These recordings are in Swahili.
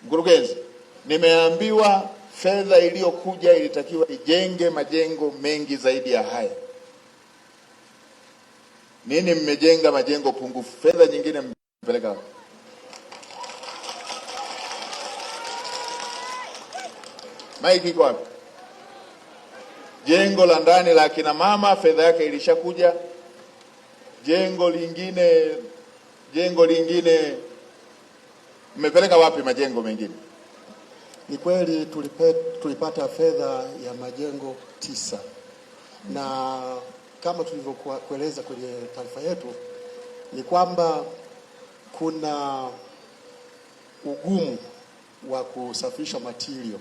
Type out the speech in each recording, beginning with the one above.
Mkurugenzi, nimeambiwa fedha iliyokuja ilitakiwa ijenge majengo mengi zaidi ya haya. Nini mmejenga majengo pungufu? Fedha nyingine mmepeleka wapi? Maiki iko wapi? Jengo la ndani la kina mama fedha yake ilishakuja. Jengo lingine mmepeleka wapi majengo mengine? Ni kweli tulipata fedha ya majengo 9 na kama tulivyokueleza kwenye taarifa yetu ni kwamba kuna ugumu wa kusafirisha material,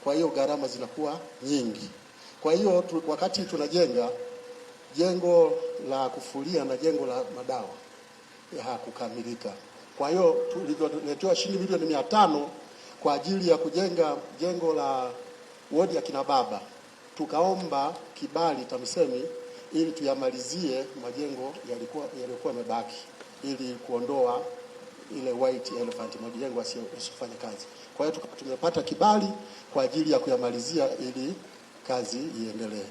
kwa hiyo gharama zinakuwa nyingi. Kwa hiyo wakati tunajenga jengo la kufulia na jengo la madawa hakukamilika. Kwa hiyo tulivyoletewa shilingi milioni 500 kwa ajili ya kujenga jengo la wodi ya kina baba, tukaomba kibali TAMISEMI ili tuyamalizie majengo yalikuwa yamebaki, ili kuondoa ile white elephant, majengo yasifanye kazi. Kwa hiyo tumepata kibali kwa ajili ya kuyamalizia ili kazi iendelee.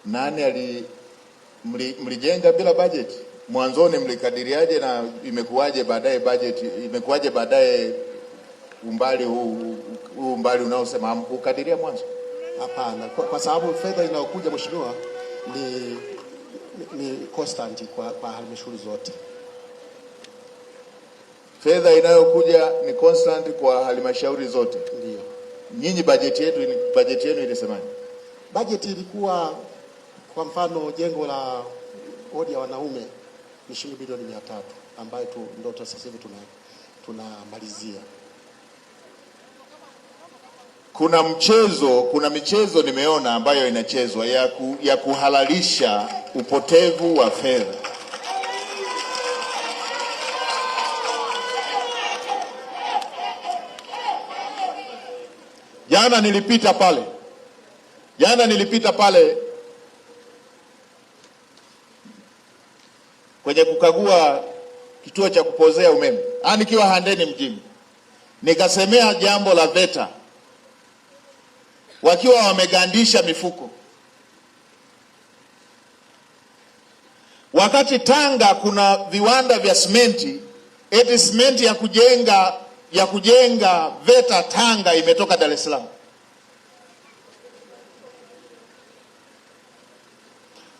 Nani mlijenga bila budget? Mwanzoni mlikadiriaje na imekuwaje baadaye budget? Imekuwaje baadaye umbali huu umbali unaosema ukadiria mwanzo? Hapana, kwa sababu fedha inayokuja mheshimiwa ni constant kwa halmashauri zote. Fedha inayokuja ni constant kwa halmashauri zote. Ndio. Nyinyi budget yenu ilisemaje? Budget ilikuwa kwa mfano jengo la wodi ya wanaume ni shilingi bilioni 300 ambayo ndio sasa hivi tunamalizia. Kuna michezo nimeona ambayo inachezwa ya kuhalalisha upotevu wa fedha. Jana nilipita pale kwenye kukagua kituo cha kupozea umeme, nikiwa Handeni mjini, nikasemea jambo la VETA wakiwa wamegandisha mifuko, wakati Tanga kuna viwanda vya simenti, eti simenti ya kujenga VETA Tanga imetoka Dar es Salaam.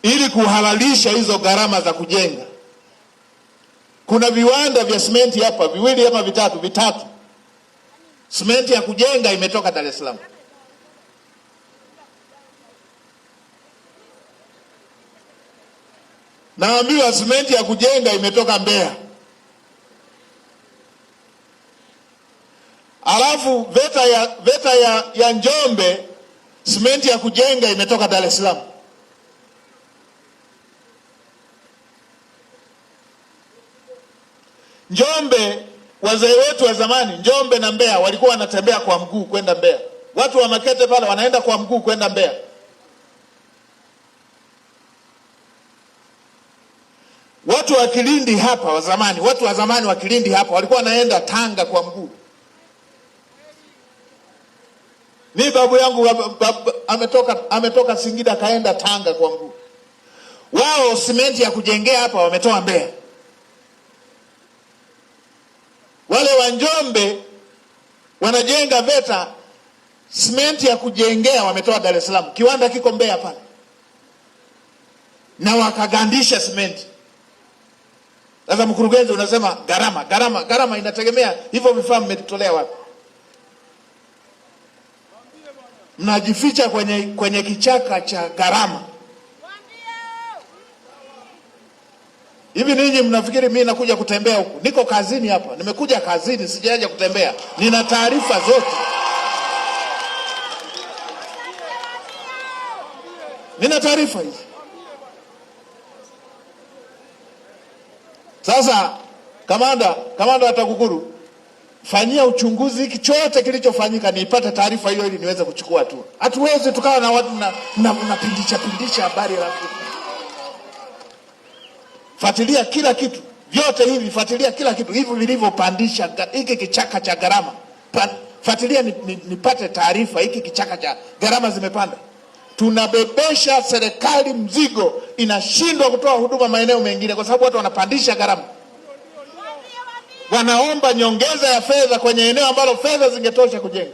Ili kuhalalisha hizo gharama za kujenga, kuna viwanda vya simenti hapa 2 ama 3, simenti ya kujenga imetoka Dar es Salaam. Naambiwa simenti ya kujenga imetoka Mbeya. Alafu VETA ya Njombe simenti ya kujenga imetoka Dar es Salaam. Njombe, wazee wetu wa zamani, Njombe na Mbeya walikuwa wanatembea kwa mguu kwenda Mbeya. Watu wa Makete pale wanaenda kwa mguu kwenda Mbeya. Watu wa Kilindi hapa wa zamani, wa Kilindi hapa walikuwa wanaenda Tanga kwa mguu. Ni babu yangu ametoka Singida kaenda Tanga kwa mguu. Wao simenti ya kujengea hapa wametoa Mbeya. Wale wa Njombe wanajenga VETA, simenti ya kujengea wametoa Dar es Salaam. Kiwanda kiko Mbeya pale. Na wakagandisha simenti. Sasa mkurugenzi unasema gharama inategemea hivyo vifaa mmetolea wapi? Mnajificha kwenye kichaka cha gharama. Hivi ninyi mnafikiri mimi nakuja kutembea huku? Niko kazini hapa. Nimekuja kazini, sijaja kutembea. Nina taarifa zote. Nina taarifa hizi. Sasa kamanda wa TAKUKURU, fanyia uchunguzi hiki chote kilichofanyika, niipate taarifa hiyo ili niweze kuchukua hatua. Hatuwezi tukawa na watu mnapindisha habari rafiki. Fuatilia kila kitu, vyote hivi fuatilia kila kitu hivi vilivyopandisha hiki kichaka cha gharama. Fuatilia nipate taarifa, hiki kichaka cha gharama zimepanda. Tunabebesha serikali mzigo, inashindwa kutoa huduma maeneo mengine kwa sababu watu wanapandisha gharama. Wanaomba nyongeza ya fedha kwenye eneo ambalo fedha zingetosha kujenga.